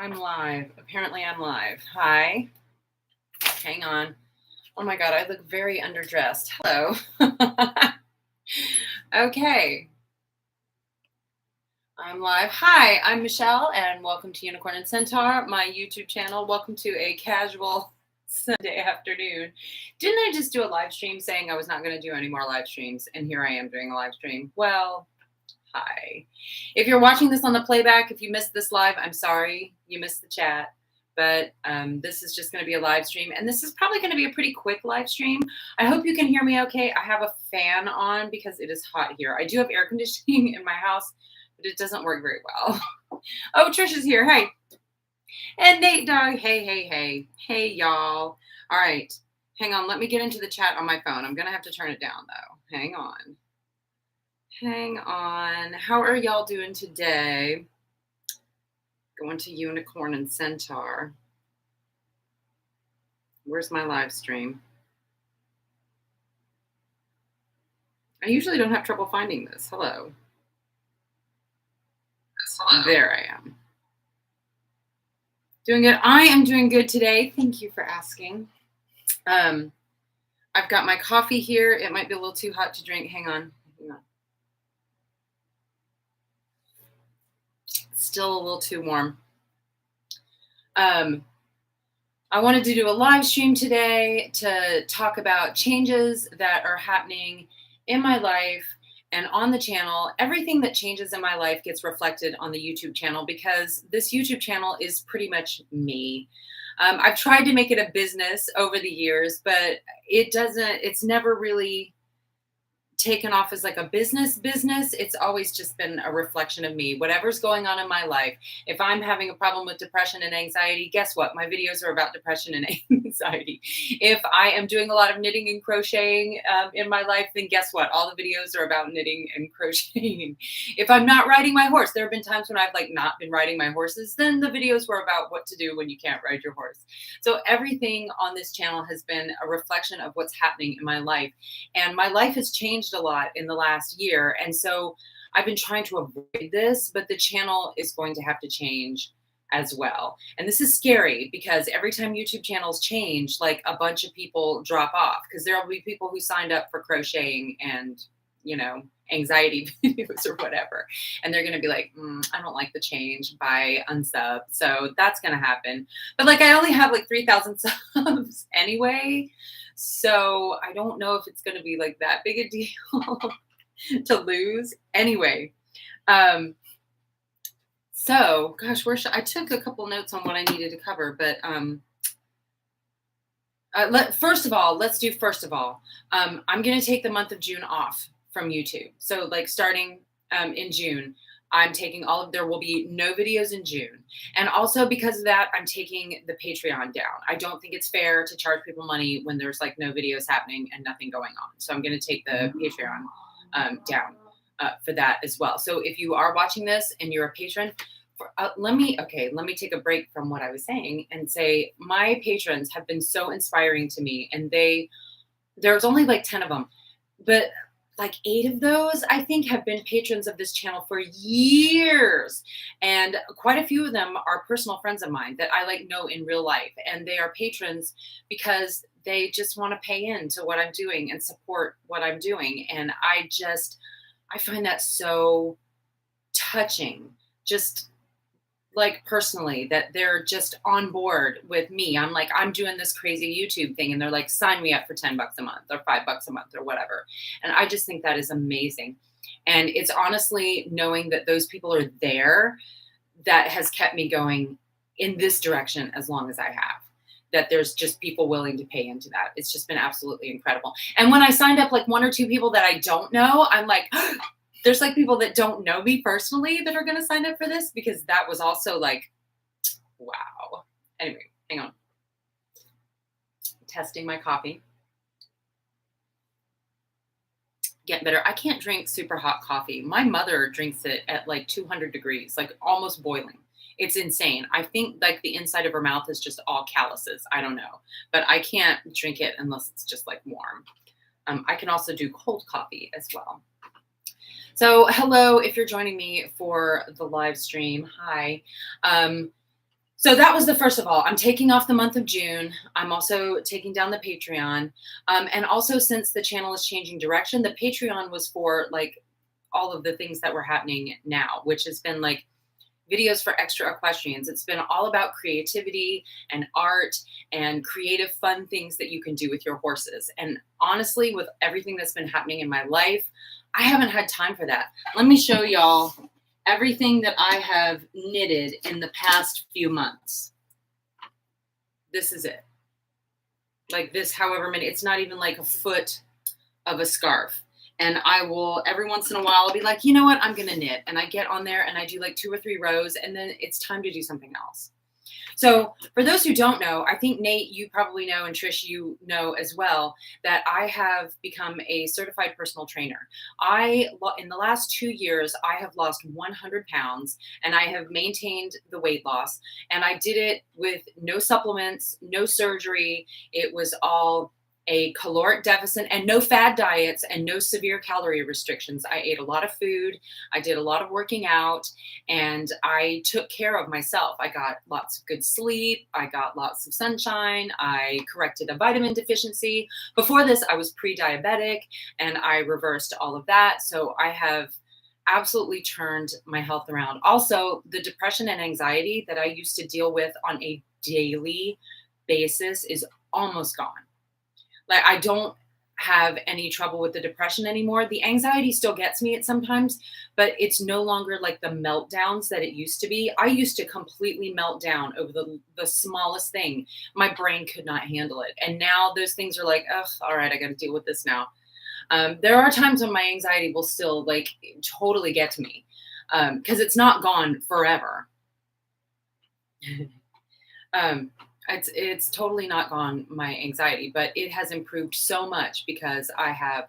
I'm live. Apparently I'm live. Hi. Hang on. Oh my God, I look very underdressed. Hello. Okay. I'm live. Hi, I'm Michelle, and welcome to Unicorn and Centaur, my YouTube channel. Welcome to a casual Sunday afternoon. Didn't I just do a live stream saying I was not going to do any more live streams? And here I am doing a live stream. Well, hi. If you're watching this on the playback, if you missed this live, I'm sorry. You missed the chat. But this is just going to be a live stream. And this is probably going to be a pretty quick live stream. I hope you can hear me okay. I have a fan on because it is hot here. I do have air conditioning in my house, but it doesn't work very well. Oh, Trish is here. Hey. And Nate Dog. Hey, hey, hey. Hey, y'all. All right. Hang on. Let me get into the chat on my phone. I'm going to have to turn it down, though. Hang on. Hang on. How are y'all doing today? Going to Unicorn and Centaur. Where's my live stream? I usually don't have trouble finding this. Hello. Hello. There I am. Doing good. I am doing good today. Thank you for asking. I've got my coffee here. It might be a little too hot to drink. Hang on. Still a little too warm. I wanted to do a live stream today to talk about changes that are happening in my life and on the channel. Everything that changes in my life gets reflected on the YouTube channel because this YouTube channel is pretty much me. I've tried to make it a business over the years, but it's never really taken off as like a business. It's always just been a reflection of me. Whatever's going on in my life. If I'm having a problem with depression and anxiety, guess what? My videos are about depression and anxiety. If I am doing a lot of knitting and crocheting in my life, then guess what? All the videos are about knitting and crocheting. If I'm not riding my horse, there have been times when I've like not been riding my horses, then the videos were about what to do when you can't ride your horse. So everything on this channel has been a reflection of what's happening in my life. And my life has changed a lot in the last year. And so I've been trying to avoid this, but the channel is going to have to change as well. And this is scary because every time YouTube channels change, like a bunch of people drop off because there will be people who signed up for crocheting and, you know, anxiety videos or whatever. And they're going to be like, I don't like the change, bye, unsub. So that's going to happen. But like, I only have like 3,000 subs anyway. So I don't know if it's going to be like that big a deal to lose anyway. So gosh, I took a couple notes on what I needed to cover, but first of all, I'm going to take the month of June off from YouTube. So like starting in June, I'm taking there will be no videos in June. And also because of that, I'm taking the Patreon down. I don't think it's fair to charge people money when there's like no videos happening and nothing going on. So I'm going to take the Patreon down for that as well. So if you are watching this and you're a patron, let me take a break from what I was saying and say my patrons have been so inspiring to me, and there's only like 10 of them, but like 8 of those, I think, have been patrons of this channel for years. And quite a few of them are personal friends of mine that I like know in real life. And they are patrons because they just want to pay into what I'm doing and support what I'm doing. And I find that so touching, just like personally, that they're just on board with me. I'm like, I'm doing this crazy YouTube thing. And they're like, sign me up for $10 a month or $5 a month or whatever. And I just think that is amazing. And it's honestly knowing that those people are there that has kept me going in this direction as long as I have. That there's just people willing to pay into that. It's just been absolutely incredible. And when I signed up like 1 or 2 people that I don't know, I'm like, there's like people that don't know me personally that are going to sign up for this, because that was also like, wow. Anyway, hang on. Testing my coffee. Getting better. I can't drink super hot coffee. My mother drinks it at like 200 degrees, like almost boiling. It's insane. I think like the inside of her mouth is just all calluses. I don't know, but I can't drink it unless it's just like warm. I can also do cold coffee as well. So hello, if you're joining me for the live stream, hi. So that was the first of all. I'm taking off the month of June. I'm also taking down the Patreon. And also, since the channel is changing direction, the Patreon was for like all of the things that were happening now, which has been like videos for extra equestrians. It's been all about creativity and art and creative, fun things that you can do with your horses. And honestly, with everything that's been happening in my life, I haven't had time for that. Let me show y'all everything that I have knitted in the past few months. This is it. Like this, however many, it's not even like a foot of a scarf. And I will, every once in a while, I'll be like, you know what, I'm going to knit. And I get on there and I do like 2 or 3 rows, and then it's time to do something else. So for those who don't know, I think Nate, you probably know, and Trish, you know as well, that I have become a certified personal trainer. In the last 2 years, I have lost 100 pounds, and I have maintained the weight loss. And I did it with no supplements, no surgery. It was all a caloric deficit and no fad diets and no severe calorie restrictions. I ate a lot of food. I did a lot of working out, and I took care of myself. I got lots of good sleep. I got lots of sunshine. I corrected a vitamin deficiency. Before this, I was pre-diabetic, and I reversed all of that. So I have absolutely turned my health around. Also, the depression and anxiety that I used to deal with on a daily basis is almost gone. Like, I don't have any trouble with the depression anymore. The anxiety still gets me at sometimes, but it's no longer like the meltdowns that it used to be. I used to completely melt down over the smallest thing. My brain could not handle it. And now those things are like, ugh, all right, I got to deal with this now. There are times when my anxiety will still like totally get to me, because it's not gone forever. It's totally not gone, my anxiety, but it has improved so much because I have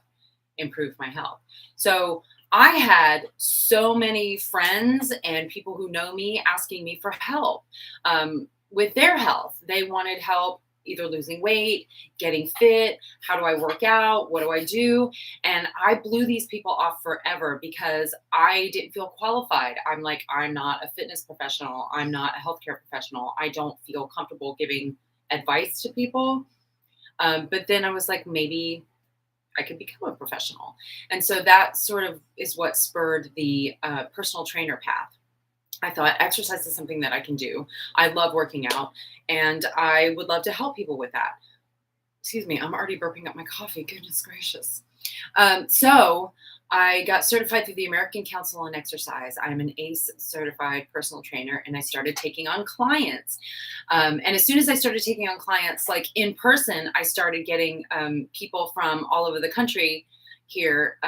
improved my health. So I had so many friends and people who know me asking me for help with their health. They wanted help either losing weight, getting fit. How do I work out? What do I do? And I blew these people off forever because I didn't feel qualified. I'm like, I'm not a fitness professional. I'm not a healthcare professional. I don't feel comfortable giving advice to people. But then I was like, maybe I could become a professional. And so that sort of is what spurred the personal trainer path. I thought exercise is something that I can do. I love working out, and I would love to help people with that. Excuse me, I'm already burping up my coffee. Goodness gracious. So I got certified through the American Council on Exercise. I'm an ACE certified personal trainer, and I started taking on clients. And as soon as I started taking on clients, like in person, I started getting people from all over the country here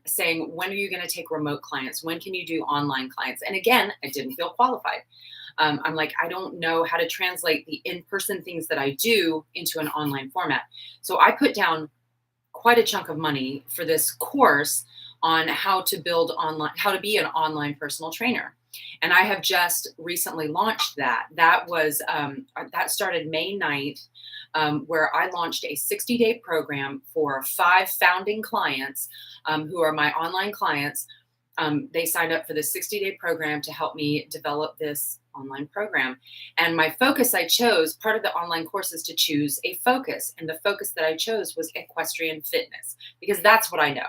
saying, when are you going to take remote clients? When can you do online clients? And again, I didn't feel qualified. I'm like, I don't know how to translate the in-person things that I do into an online format. So I put down quite a chunk of money for this course on how to build online, how to be an online personal trainer. And I have just recently launched that. That was, that started May 9th, where I launched a 60-day program for 5 founding clients who are my online clients. They signed up for the 60-day program to help me develop this online program. And my focus I chose, part of the online course is to choose a focus. And the focus that I chose was equestrian fitness, because that's what I know.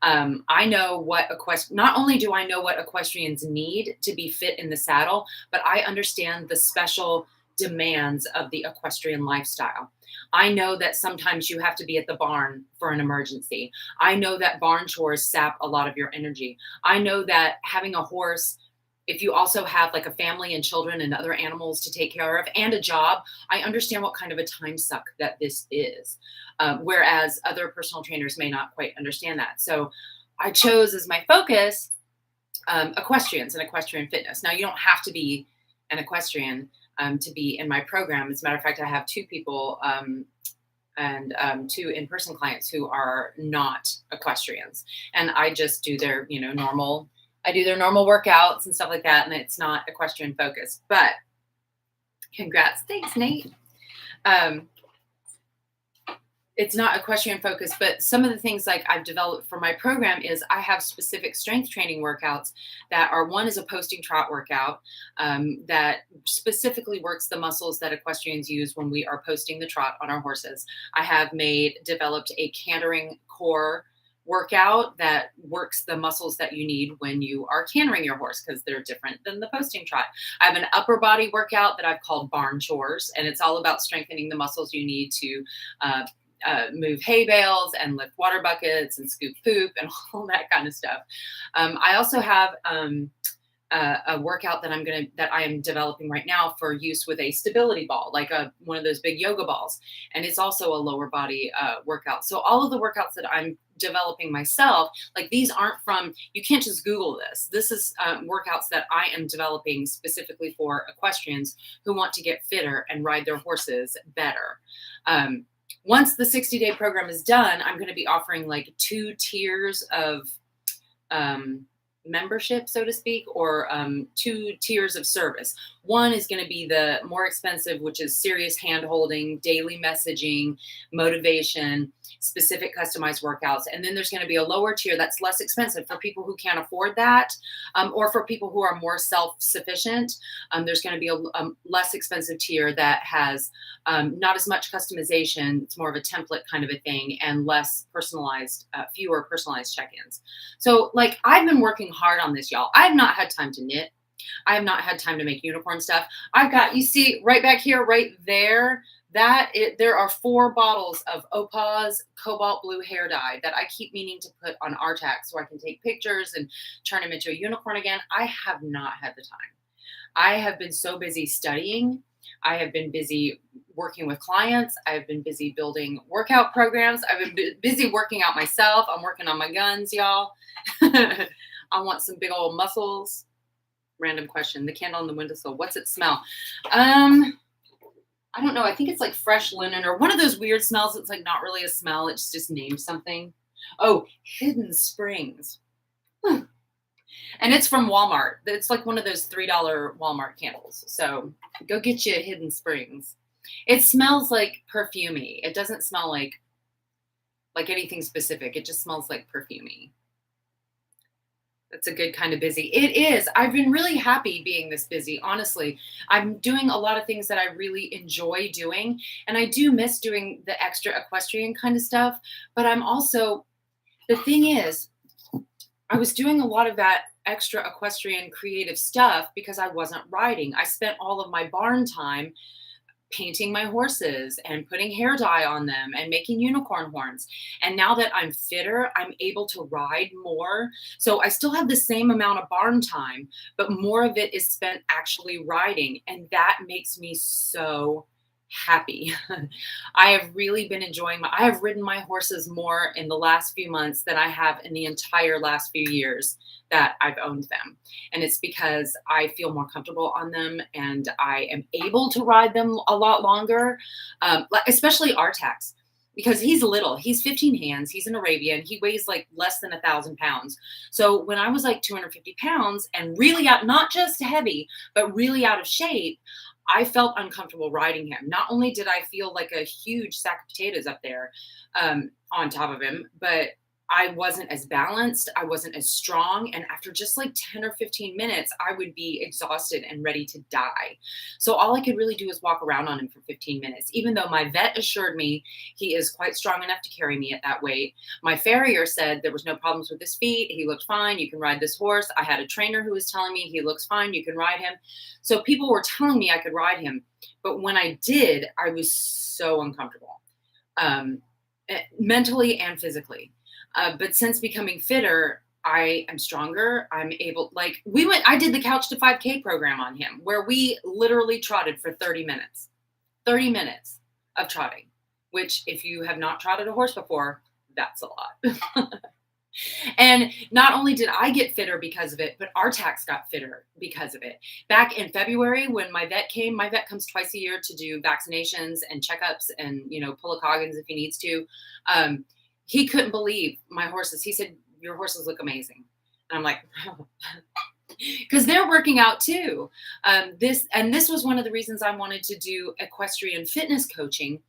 I know what not only do I know what equestrians need to be fit in the saddle, but I understand the special demands of the equestrian lifestyle. I know that sometimes you have to be at the barn for an emergency. I know that barn chores sap a lot of your energy. I know that having a horse, if you also have like a family and children and other animals to take care of and a job, I understand what kind of a time suck that this is. Whereas other personal trainers may not quite understand that. So I chose as my focus equestrians and equestrian fitness. Now, you don't have to be an equestrian to be in my program. As a matter of fact, I have 2 people and 2 in-person clients who are not equestrians. And I just do their, normal, I do their normal workouts and stuff like that. And it's not equestrian focused, but congrats. Thanks, Nate. It's not equestrian focused, but some of the things like I've developed for my program is I have specific strength training workouts that are one is a posting trot workout that specifically works the muscles that equestrians use when we are posting the trot on our horses. I have developed a cantering core workout that works the muscles that you need when you are cantering your horse because they're different than the posting trot. I have an upper body workout that I've called barn chores, and it's all about strengthening the muscles you need to uh, move hay bales and lift water buckets and scoop poop and all that kind of stuff. I also have a workout that I am developing right now for use with a stability ball, like one of those big yoga balls, and it's also a lower body workout. So all of the workouts that I'm developing myself, like these aren't from, you can't just Google this. This is workouts that I am developing specifically for equestrians who want to get fitter and ride their horses better. Once the 60-day program is done, I'm going to be offering like 2 tiers of membership, so to speak, or 2 tiers of service. One is going to be the more expensive, which is serious hand holding, daily messaging, motivation, specific customized workouts. And then there's going to be a lower tier that's less expensive for people who can't afford that, or for people who are more self-sufficient. There's going to be a less expensive tier that has not as much customization. It's more of a template kind of a thing and less personalized, fewer personalized check-ins. So like I've been working hard on this, y'all. I have not had time to knit. I have not had time to make unicorn stuff. I've got, you see right back here, right there, there are 4 bottles of Opaw's cobalt blue hair dye that I keep meaning to put on RTAC so I can take pictures and turn them into a unicorn again. I have not had the time. I have been so busy studying. I have been busy working with clients. I've been busy building workout programs. I've been busy working out myself. I'm working on my guns, y'all. I want some big old muscles. Random question. The candle on the windowsill. What's it smell? I don't know. I think it's like fresh linen or one of those weird smells. It's like not really a smell. It's just named something. Oh, Hidden Springs. And it's from Walmart. It's like one of those $3 Walmart candles. So go get you Hidden Springs. It smells like perfumey. It doesn't smell like anything specific. It just smells like perfumey. That's a good kind of busy. It is. I've been really happy being this busy, honestly. I'm doing a lot of things that I really enjoy doing, and I do miss doing the extra equestrian kind of stuff, but the thing is, I was doing a lot of that extra equestrian creative stuff because I wasn't riding. I spent all of my barn time painting my horses and putting hair dye on them and making unicorn horns. And now that I'm fitter, I'm able to ride more. So I still have the same amount of barn time, but more of it is spent actually riding. And that makes me so happy. I have really been enjoying I have ridden my horses more in the last few months than I have in the entire last few years that I've owned them. And it's because I feel more comfortable on them and I am able to ride them a lot longer, especially Artax, because he's little. He's 15 hands. He's an Arabian. He weighs like less than 1,000 pounds. So when I was like 250 pounds and really not just heavy, but really out of shape, I felt uncomfortable riding him. Not only did I feel like a huge sack of potatoes up there on top of him, but I wasn't as balanced. I wasn't as strong. And after just like 10 or 15 minutes, I would be exhausted and ready to die. So all I could really do is walk around on him for 15 minutes, even though my vet assured me he is quite strong enough to carry me at that weight. My farrier said there was no problems with his feet. He looked fine. You can ride this horse. I had a trainer who was telling me he looks fine. You can ride him. So people were telling me I could ride him. But when I did, I was so uncomfortable, mentally and physically. But since becoming fitter, I am stronger. I'm able, I did the Couch to 5K program on him where we literally trotted for 30 minutes of trotting, which if you have not trotted a horse before, that's a lot. And not only did I get fitter because of it, but Artax got fitter because of it. Back in February, when my vet comes twice a year to do vaccinations and checkups and, pull a Coggins if he needs to. He couldn't believe my horses. He said, "Your horses look amazing." And I'm like, because they're working out too. This was one of the reasons I wanted to do equestrian fitness coaching,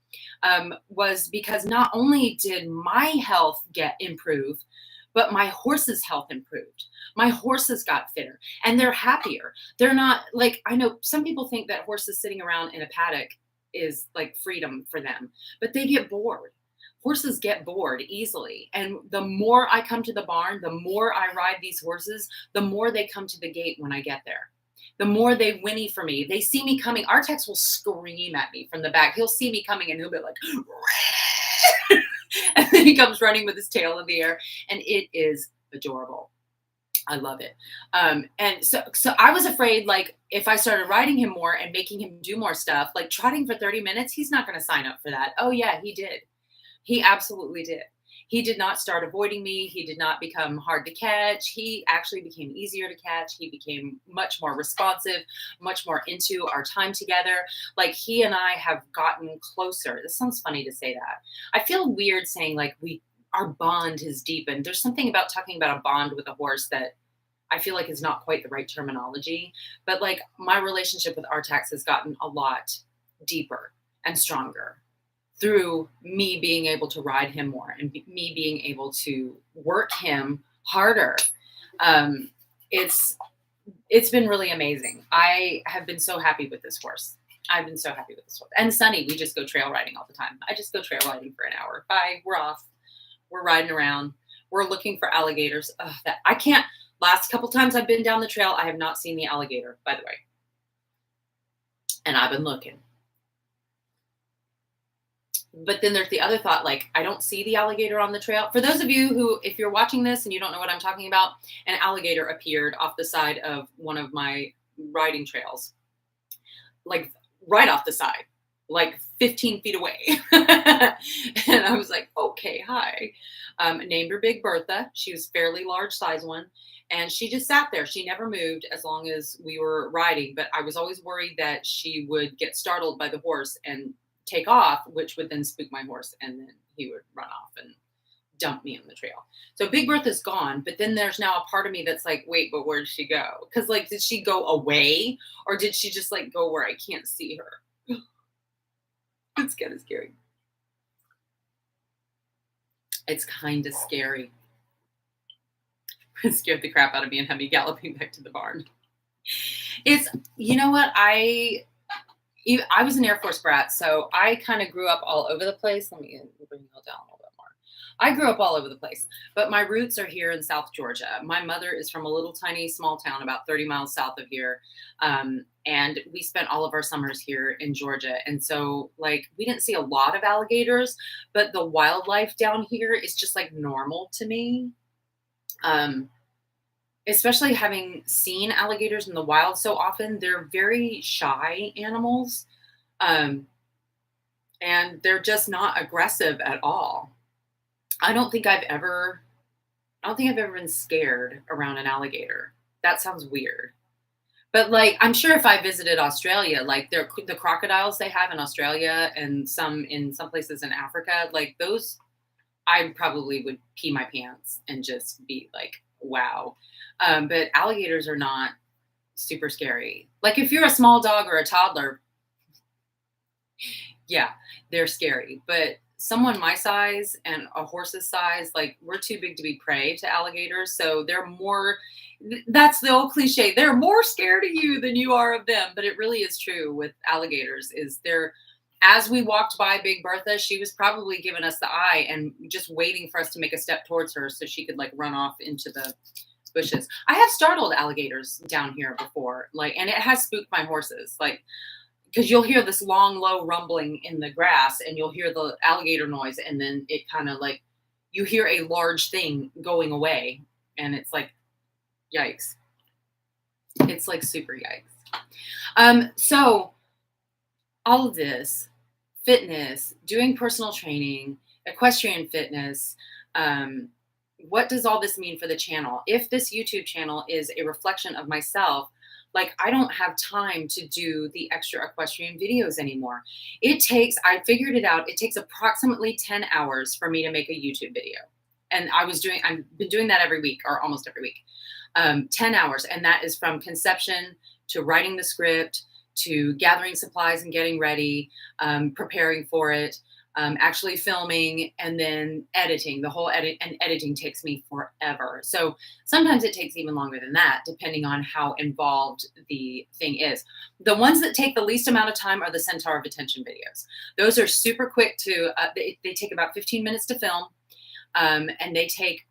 was because not only did my health get improved, but my horse's health improved. My horses got fitter and they're happier. They're not like, I know some people think that horses sitting around in a paddock is like freedom for them, but they get bored. Horses get bored easily. And the more I come to the barn, the more I ride these horses, the more they come to the gate when I get there. The more they whinny for me. They see me coming. Artex will scream at me from the back. He'll see me coming and he'll be like, and then he comes running with his tail in the air. And it is adorable. I love it. And so I was afraid, like, if I started riding him more and making him do more stuff, like trotting for 30 minutes, he's not going to sign up for that. Oh yeah, he did. He absolutely did. He did not start avoiding me. He did not become hard to catch. He actually became easier to catch. He became much more responsive, much more into our time together. Like, he and I have gotten closer. This sounds funny to say that. I feel weird saying like our bond has deepened. There's something about talking about a bond with a horse that I feel like is not quite the right terminology. But like, my relationship with Artax has gotten a lot deeper and stronger through me being able to ride him more and me being able to work him harder. It's been really amazing. I have been so happy with this horse. I've been so happy with this horse. And Sunny, we just go trail riding all the time. I just go trail riding for an hour. Bye, we're off. We're riding around. We're looking for alligators. Ugh, that I can't. Last couple times I've been down the trail, I have not seen the alligator, by the way. And I've been looking. But then there's the other thought, like, I don't see the alligator on the trail. For those of you who, if you're watching this and you don't know what I'm talking about, an alligator appeared off the side of one of my riding trails, like right off the side, like 15 feet away. And I was like, okay, hi. Named her Big Bertha. She was fairly large size one. And she just sat there. She never moved as long as we were riding. But I was always worried that she would get startled by the horse and take off, which would then spook my horse, and then he would run off and dump me on the trail. So Big Bertha's gone, but then there's now a part of me that's like, wait, but where did she go? Because like, did she go away, or did she just like go where I can't see her? It's kind of scary. It's kind of scary. It scared the crap out of me and had me galloping back to the barn. It's, you know what, I was an Air Force brat, so I kind of grew up all over the place. Let me bring it down a little bit more. I grew up all over the place, but my roots are here in South Georgia. My mother is from a little tiny small town about 30 miles south of here. And we spent all of our summers here in Georgia. And so like, we didn't see a lot of alligators, but the wildlife down here is just like normal to me. Especially having seen alligators in the wild so often, they're very shy animals. And they're just not aggressive at all. I don't think I've ever been scared around an alligator. That sounds weird. But like, I'm sure if I visited Australia, like the crocodiles they have in Australia and some places in Africa, like those, I probably would pee my pants and just be like, wow. But alligators are not super scary. Like if you're a small dog or a toddler, yeah, they're scary. But someone my size and a horse's size, like we're too big to be prey to alligators. So they're more, that's the old cliche, they're more scared of you than you are of them. But it really is true with alligators. Is they're, as we walked by Big Bertha, she was probably giving us the eye and just waiting for us to make a step towards her so she could like run off into the bushes. I have startled alligators down here before, like, and it has spooked my horses, like, because you'll hear this long, low rumbling in the grass and you'll hear the alligator noise. And then it kind of like, you hear a large thing going away and it's like, yikes. It's like super yikes. So all of this, fitness, doing personal training, equestrian fitness, what does all this mean for the channel? If this YouTube channel is a reflection of myself, like I don't have time to do the extra equestrian videos anymore. I figured it out, it takes approximately 10 hours for me to make a YouTube video. And I've been doing that every week or almost every week. 10 hours. And that is from conception to writing the script to gathering supplies and getting ready, preparing for it, actually filming, and then editing. The whole editing takes me forever. So sometimes it takes even longer than that, depending on how involved the thing is. The ones that take the least amount of time are the Centaur of Attention videos. Those are super quick to, they take about 15 minutes to film, and they take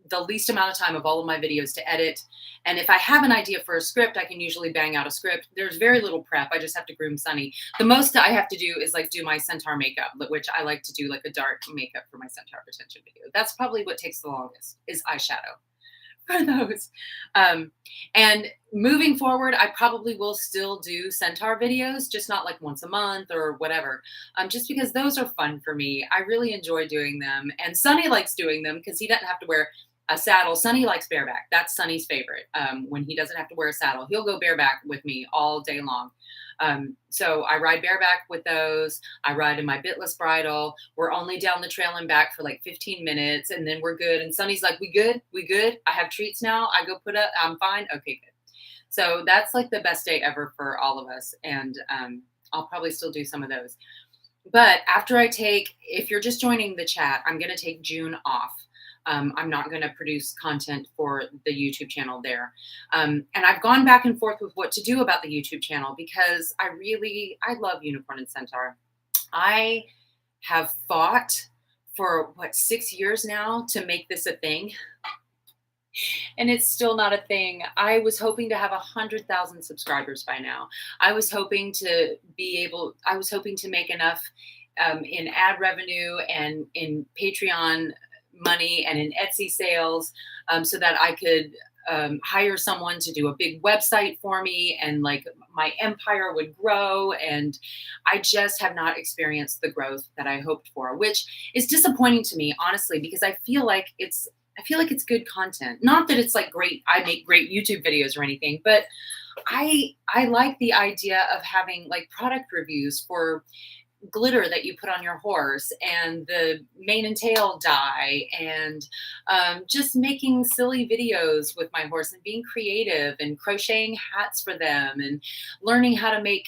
the least amount of time of all of my videos to edit. And if I have an idea for a script, I can usually bang out a script. There's very little prep. I just have to groom Sunny. The most that I have to do is like do my Centaur makeup, which I like to do like a dark makeup for my Centaur of Attention video. That's probably what takes the longest, is eyeshadow for those. And moving forward, I probably will still do Centaur videos, just not like once a month or whatever, just because those are fun for me. I really enjoy doing them. And Sunny likes doing them because he doesn't have to wear a saddle. Sunny likes bareback. That's Sunny's favorite. When he doesn't have to wear a saddle, he'll go bareback with me all day long. So I ride bareback with those. I ride in my bitless bridle. We're only down the trail and back for like 15 minutes, and then we're good. And Sunny's like, "We good? We good? I have treats now. I go put up. I'm fine. Okay, good." So that's like the best day ever for all of us. And I'll probably still do some of those. But after I take, if you're just joining the chat, I'm going to take June off. I'm not going to produce content for the YouTube channel there. And I've gone back and forth with what to do about the YouTube channel because I love Unicorn and Centaur. I have fought for 6 years now to make this a thing. And it's still not a thing. I was hoping to have 100,000 subscribers by now. I was hoping to make enough in ad revenue and in Patreon money and in Etsy sales, so that I could hire someone to do a big website for me, and like my empire would grow. And I just have not experienced the growth that I hoped for, which is disappointing to me, honestly, because I feel like it's good content. Not that it's like great, I make great YouTube videos or anything, but I like the idea of having like product reviews for glitter that you put on your horse, and the mane and tail dye, and just making silly videos with my horse, and being creative, and crocheting hats for them, and learning how to make,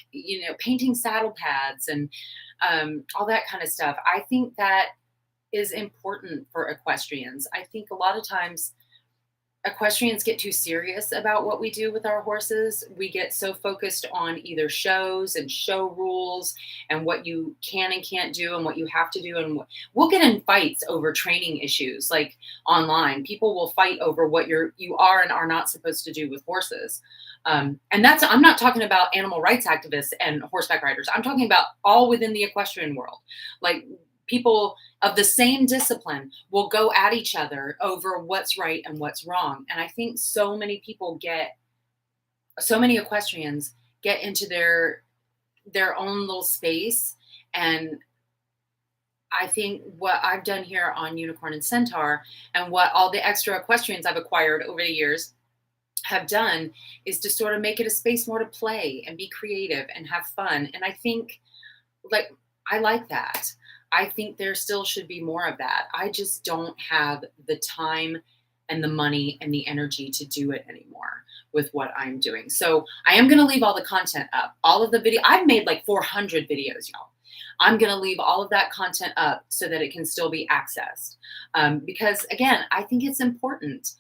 painting saddle pads, and all that kind of stuff. I think that is important for equestrians. I think a lot of times equestrians get too serious about what we do with our horses. We get so focused on either shows and show rules and what you can and can't do and what you have to do. And we'll get in fights over training issues, like online. People will fight over what you are and are not supposed to do with horses. And I'm not talking about animal rights activists and horseback riders. I'm talking about all within the equestrian world. Like, people of the same discipline will go at each other over what's right and what's wrong. And I think so many equestrians get into their own little space. And I think what I've done here on Unicorn and Centaur, and what all the extra equestrians I've acquired over the years have done, is to sort of make it a space more to play and be creative and have fun. And I think, I like that. I think there still should be more of that. I just don't have the time and the money and the energy to do it anymore with what I'm doing. So I am going to leave all the content up. All of the video, I've made like 400 videos, y'all. I'm going to leave all of that content up so that it can still be accessed. Because again, I think it's important.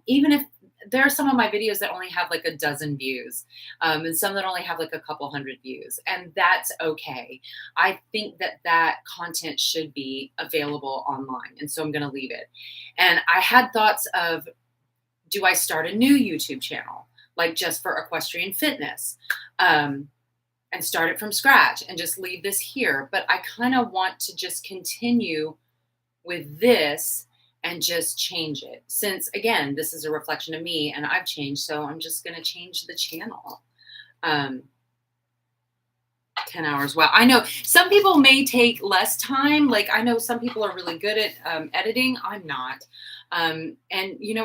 Even if there are some of my videos that only have like a dozen views, and some that only have like a couple hundred views, and that's okay. I think that content should be available online, and so I'm going to leave it. And I had thoughts of, do I start a new YouTube channel, like just for equestrian fitness, and start it from scratch and just leave this here? But I kind of want to just continue with this and just change it, since again, this is a reflection of me and I've changed. So I'm just going to change the channel. 10 hours. Wow. I know some people may take less time. Like, I know some people are really good at editing. I'm not. And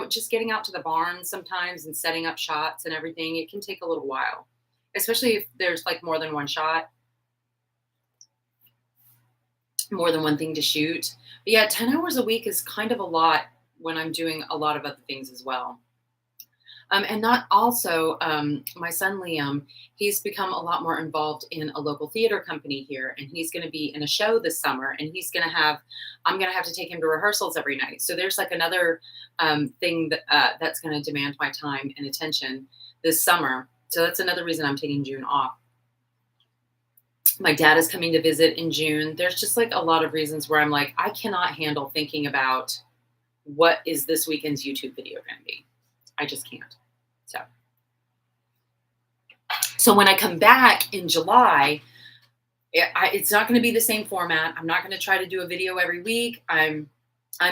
just getting out to the barn sometimes and setting up shots and everything, it can take a little while, especially if there's like more than one shot, more than one thing to shoot. But yeah, 10 hours a week is kind of a lot when I'm doing a lot of other things as well. And not also, my son Liam, he's become a lot more involved in a local theater company here, and he's going to be in a show this summer, and I'm going to have to take him to rehearsals every night. So there's like another thing that's going to demand my time and attention this summer. So that's another reason I'm taking June off. My dad is coming to visit in June. There's just like a lot of reasons where I'm like, I cannot handle thinking about what is this weekend's YouTube video going to be. I just can't. So when I come back in July, it's not going to be the same format. I'm not going to try to do a video every week. I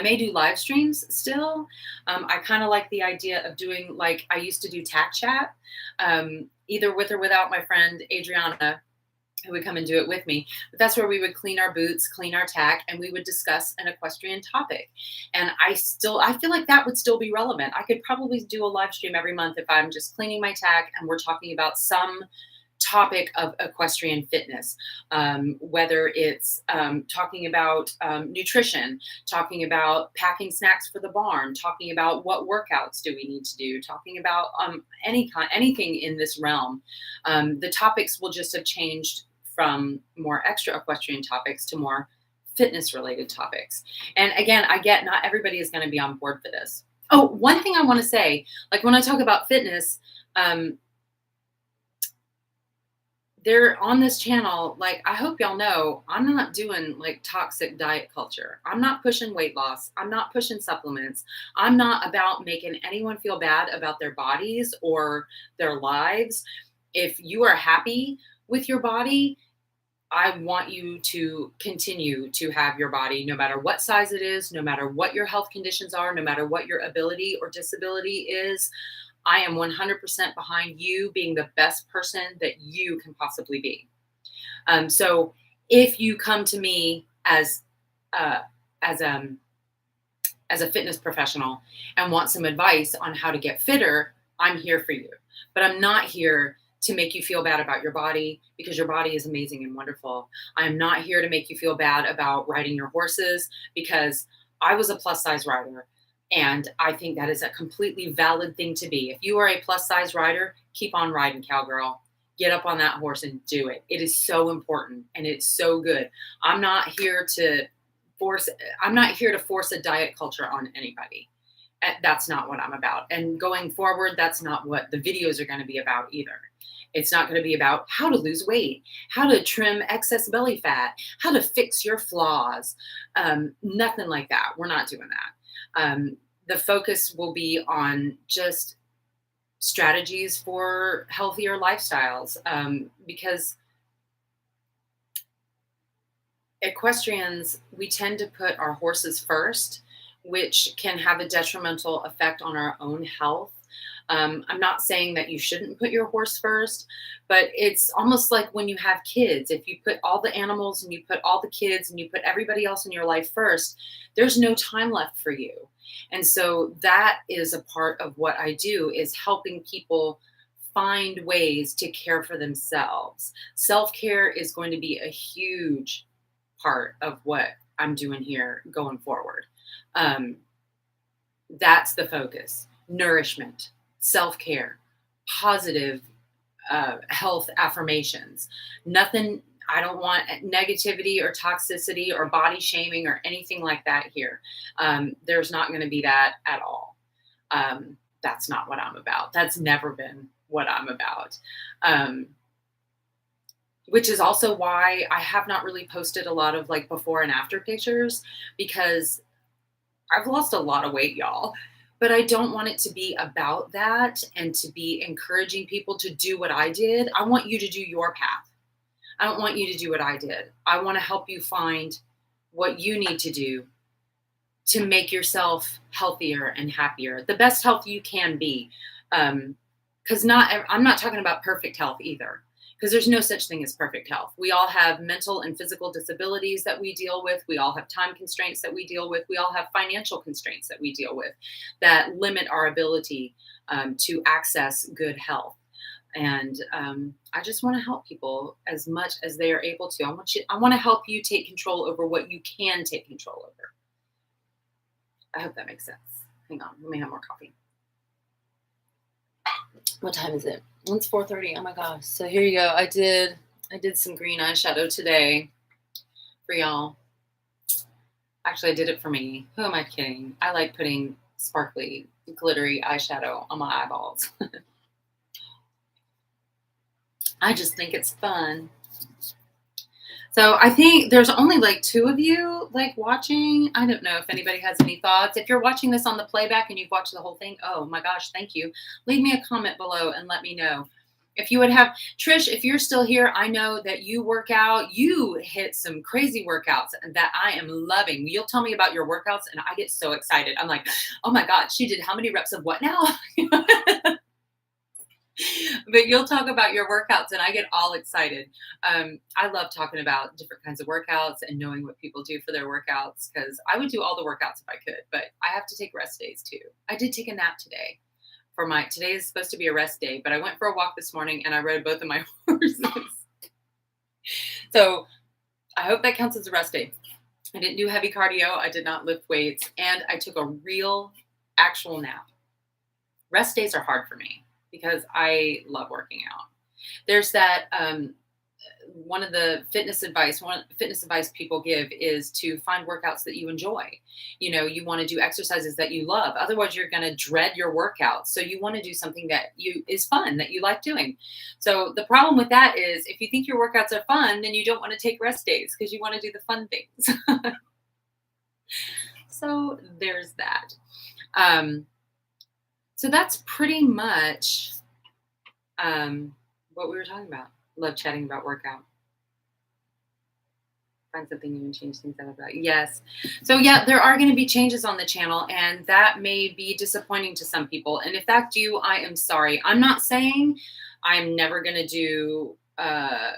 may do live streams still. I kind of like the idea of doing, like I used to do Tack Chat, either with or without my friend Adriana, who would come and do it with me. But that's where we would clean our boots, clean our tack, and we would discuss an equestrian topic. And I feel like that would still be relevant. I could probably do a live stream every month if I'm just cleaning my tack and we're talking about some topic of equestrian fitness, whether it's talking about nutrition, talking about packing snacks for the barn, talking about what workouts do we need to do, talking about anything in this realm. The topics will just have changed from more extra equestrian topics to more fitness related topics. And again, I get not everybody is going to be on board for this. Oh, one thing I want to say, like when I talk about fitness, they're on this channel, like I hope y'all know, I'm not doing like toxic diet culture. I'm not pushing weight loss. I'm not pushing supplements. I'm not about making anyone feel bad about their bodies or their lives. If you are happy with your body, I want you to continue to have your body, no matter what size it is, no matter what your health conditions are, no matter what your ability or disability is. I am 100% behind you being the best person that you can possibly be. So if you come to me as a fitness professional and want some advice on how to get fitter, I'm here for you. But I'm not here to make you feel bad about your body, because your body is amazing and wonderful. I'm not here to make you feel bad about riding your horses, because I was a plus size rider. And I think that is a completely valid thing to be. If you are a plus size rider, keep on riding, cowgirl. Get up on that horse and do it. It is so important and it's so good. I'm not here to force a diet culture on anybody. That's not what I'm about. And going forward, that's not what the videos are going to be about either. It's not going to be about how to lose weight, how to trim excess belly fat, how to fix your flaws. Nothing like that. We're not doing that. The focus will be on just strategies for healthier lifestyles, because equestrians, we tend to put our horses first, which can have a detrimental effect on our own health. I'm not saying that you shouldn't put your horse first, but it's almost like when you have kids. If you put all the animals and you put all the kids and you put everybody else in your life first, there's no time left for you. And so that is a part of what I do, is helping people find ways to care for themselves. Self-care is going to be a huge part of what I'm doing here going forward. That's the focus. Nourishment, self-care, positive health affirmations. Nothing, I don't want negativity or toxicity or body shaming or anything like that here. There's not going to be that at all. That's not what I'm about. That's never been what I'm about. Which is also why I have not really posted a lot of like before and after pictures, because I've lost a lot of weight, y'all. But I don't want it to be about that and to be encouraging people to do what I did. I want you to do your path. I don't want you to do what I did. I want to help you find what you need to do to make yourself healthier and happier, the best health you can be. Because I'm not talking about perfect health either, because there's no such thing as perfect health. We all have mental and physical disabilities that we deal with. We all have time constraints that we deal with. We all have financial constraints that we deal with that limit our ability to access good health. And I just want to help people as much as they are able to. I want to help you take control over what you can take control over. I hope that makes sense. Hang on, let me have more coffee. What time is it? It's 4:30. Oh my gosh. So here you go. I did some green eyeshadow today for y'all. Actually, I did it for me. Who am I kidding? I like putting sparkly, glittery eyeshadow on my eyeballs. I just think it's fun. So I think there's only like 2 of you like watching. I don't know if anybody has any thoughts. If you're watching this on the playback and you've watched the whole thing, oh my gosh, thank you. Leave me a comment below and let me know. If you would have, Trish, if you're still here, I know that you work out. You hit some crazy workouts that I am loving. You'll tell me about your workouts and I get so excited. I'm like, oh my God, she did how many reps of what now? But you'll talk about your workouts and I get all excited. I love talking about different kinds of workouts and knowing what people do for their workouts, because I would do all the workouts if I could, but I have to take rest days too. I did take a nap today. Today is supposed to be a rest day, but I went for a walk this morning and I rode both of my horses. So I hope that counts as a rest day. I didn't do heavy cardio. I did not lift weights, and I took a real actual nap. Rest days are hard for me because I love working out. There's that, one fitness advice people give is to find workouts that you enjoy. You know, you want to do exercises that you love. Otherwise, you're going to dread your workouts. So you want to do something that is fun, that you like doing. So the problem with that is if you think your workouts are fun, then you don't want to take rest days because you want to do the fun things. So there's that. So that's pretty much what we were talking about. Love chatting about workout. Find something new and change things out about. Yes. So yeah, there are going to be changes on the channel, and that may be disappointing to some people. And if that's you, I am sorry. I'm not saying I'm never going to do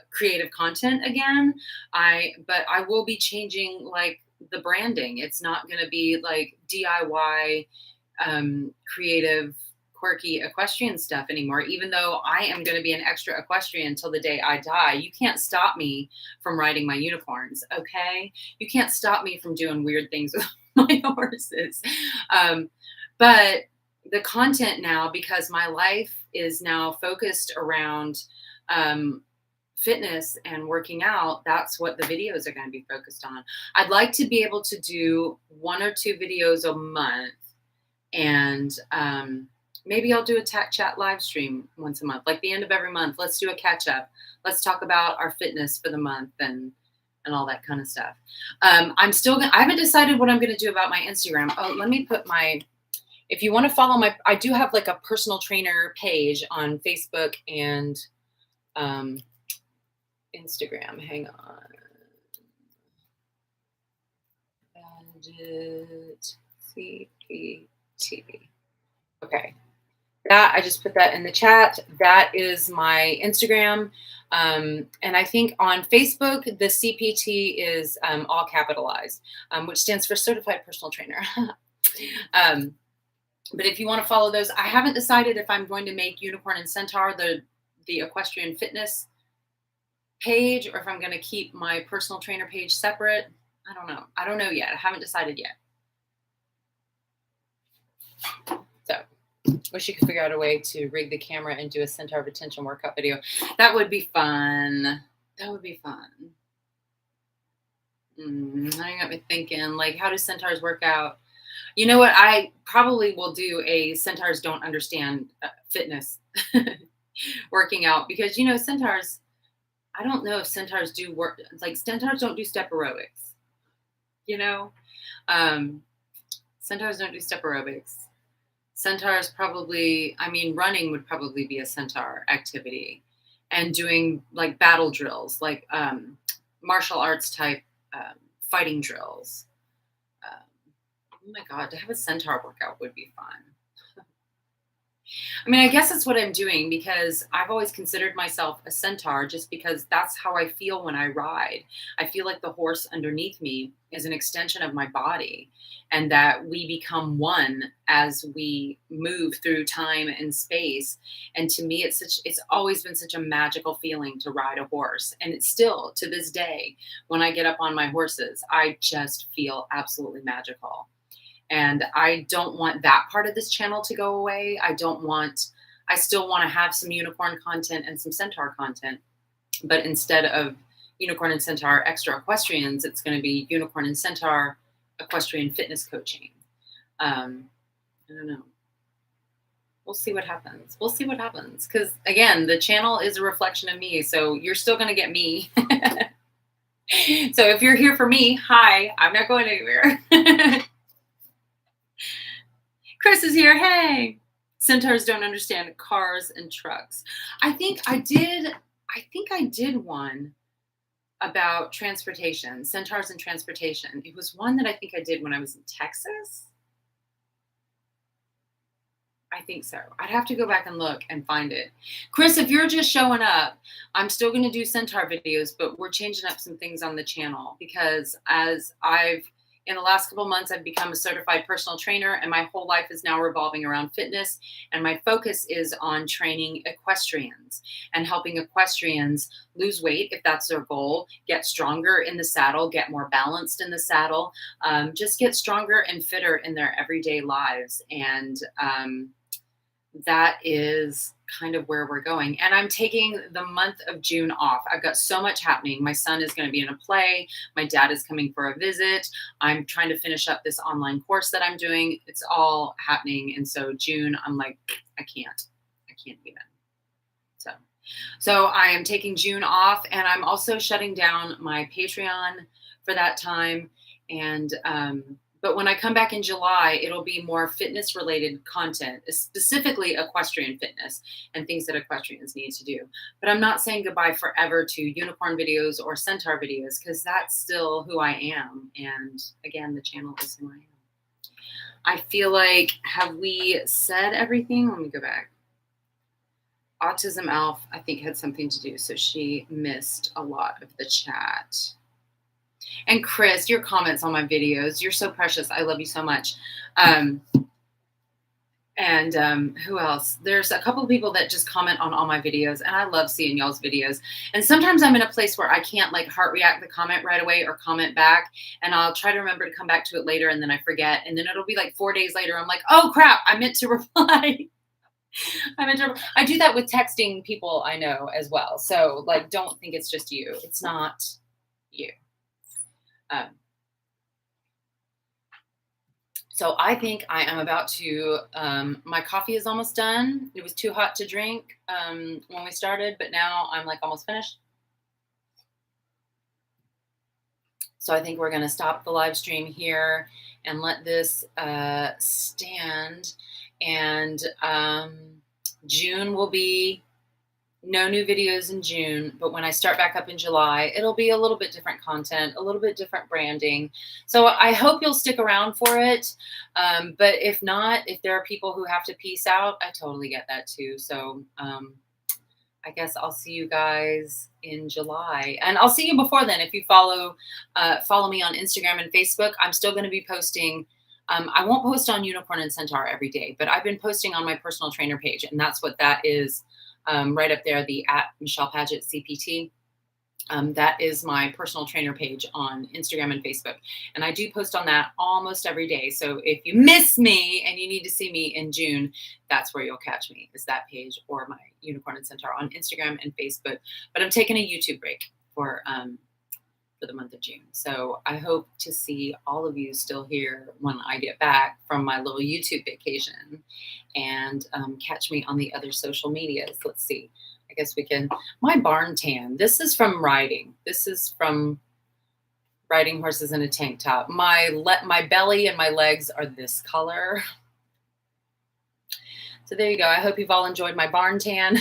creative content again. But I will be changing like the branding. It's not going to be like DIY creative, quirky equestrian stuff anymore, even though I am going to be an extra equestrian until the day I die. You can't stop me from riding my unicorns, okay? You can't stop me from doing weird things with my horses. But the content now, because my life is now focused around fitness and working out, that's what the videos are going to be focused on. I'd like to be able to do 1 or 2 videos a month, and maybe I'll do a tech chat live stream once a month, like the end of every month. Let's do a catch up. Let's talk about our fitness for the month and all that kind of stuff. I haven't decided what I'm going to do about my Instagram. Oh, let me put if you want to follow I do have like a personal trainer page on Facebook and Instagram. Hang on. Budget CPT. Okay. That I just put that in the chat. That is my Instagram. And I think on Facebook, the CPT is all capitalized, which stands for Certified Personal Trainer. But if you want to follow those, I haven't decided if I'm going to make Unicorn and Centaur the equestrian fitness page, or if I'm going to keep my personal trainer page separate. I don't know. I don't know yet. I haven't decided yet. So wish you could figure out a way to rig the camera and do a centaur retention workout video. That would be fun. That would be fun. Now you got me thinking, like, how do centaurs work out? You know what? I probably will do a centaurs don't understand fitness working out, because, you know, centaurs, I don't know if centaurs do work. Like, centaurs don't do step aerobics, you know? Centaurs don't do step aerobics. Centaurs probably, I mean, running would probably be a centaur activity, and doing like battle drills, like martial arts type fighting drills. Oh my God, to have a centaur workout would be fun. I mean, I guess that's what I'm doing, because I've always considered myself a centaur just because that's how I feel when I ride. I feel like the horse underneath me is an extension of my body, and that we become one as we move through time and space. And to me, it's always been such a magical feeling to ride a horse. And it's still to this day, when I get up on my horses, I just feel absolutely magical. And I don't want that part of this channel to go away. I still want to have some unicorn content and some centaur content, but instead of Unicorn and Centaur extra equestrians, it's going to be Unicorn and Centaur equestrian fitness coaching. I don't know. We'll see what happens. We'll see what happens. Because again, the channel is a reflection of me. So you're still going to get me. So if you're here for me, hi, I'm not going anywhere. Chris is here. Hey. Centaurs don't understand cars and trucks. I think I did one about transportation, centaurs and transportation. It was one that I think I did when I was in Texas. I think so. I'd have to go back and look and find it. Chris, if you're just showing up, I'm still going to do centaur videos, but we're changing up some things on the channel because in the last couple of months, I've become a certified personal trainer, and my whole life is now revolving around fitness. And my focus is on training equestrians and helping equestrians lose weight, if that's their goal, get stronger in the saddle, get more balanced in the saddle, just get stronger and fitter in their everyday lives. And that is kind of where we're going. And I'm taking the month of June off. I've got so much happening. My son is going to be in a play. My dad is coming for a visit. I'm trying to finish up this online course that I'm doing. It's all happening. And so June, I'm like, I can't even. So I am taking June off, and I'm also shutting down my Patreon for that time. And, but when I come back in July, it'll be more fitness related content, specifically equestrian fitness and things that equestrians need to do. But I'm not saying goodbye forever to unicorn videos or centaur videos, because that's still who I am. And again, the channel is who I am. I feel like, have we said everything? Let me go back. Autism Elf, I think, had something to do, so she missed a lot of the chat. And Chris, your comments on my videos, you're so precious. I love you so much. Who else? There's a couple of people that just comment on all my videos, and I love seeing y'all's videos. And sometimes I'm in a place where I can't like heart react the comment right away or comment back, and I'll try to remember to come back to it later, and then I forget, and then it'll be like 4 days later. I'm like, oh crap, I meant to reply. I do that with texting people I know as well. So like, don't think it's just you. It's not you. So I think I am about to, my coffee is almost done. It was too hot to drink when we started, but now I'm like almost finished. So I think we're going to stop the live stream here and let this stand. And June will be no new videos in June, but when I start back up in July, it'll be a little bit different content, a little bit different branding. So I hope you'll stick around for it. But if not, if there are people who have to peace out, I totally get that too. So I guess I'll see you guys in July, and I'll see you before then. If you follow me on Instagram and Facebook, I'm still going to be posting. I won't post on Unicorn and Centaur every day, but I've been posting on my personal trainer page, and that's what that is. Right up there, the @MichellePadgettCPT. That is my personal trainer page on Instagram and Facebook. And I do post on that almost every day. So if you miss me and you need to see me in June, that's where you'll catch me, is that page or my Unicorn and Centaur on Instagram and Facebook. But I'm taking a YouTube break for the month of June. So I hope to see all of you still here when I get back from my little YouTube vacation, and catch me on the other social medias. Let's see. I guess we can, my barn tan. This is from riding. This is from riding horses in a tank top. My belly and my legs are this color. So there you go. I hope you've all enjoyed my barn tan.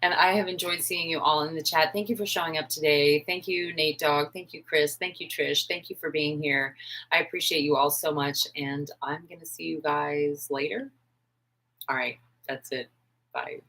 And I have enjoyed seeing you all in the chat. Thank you for showing up today. Thank you, Nate Dogg. Thank you, Chris. Thank you, Trish. Thank you for being here. I appreciate you all so much. And I'm going to see you guys later. All right. That's it. Bye.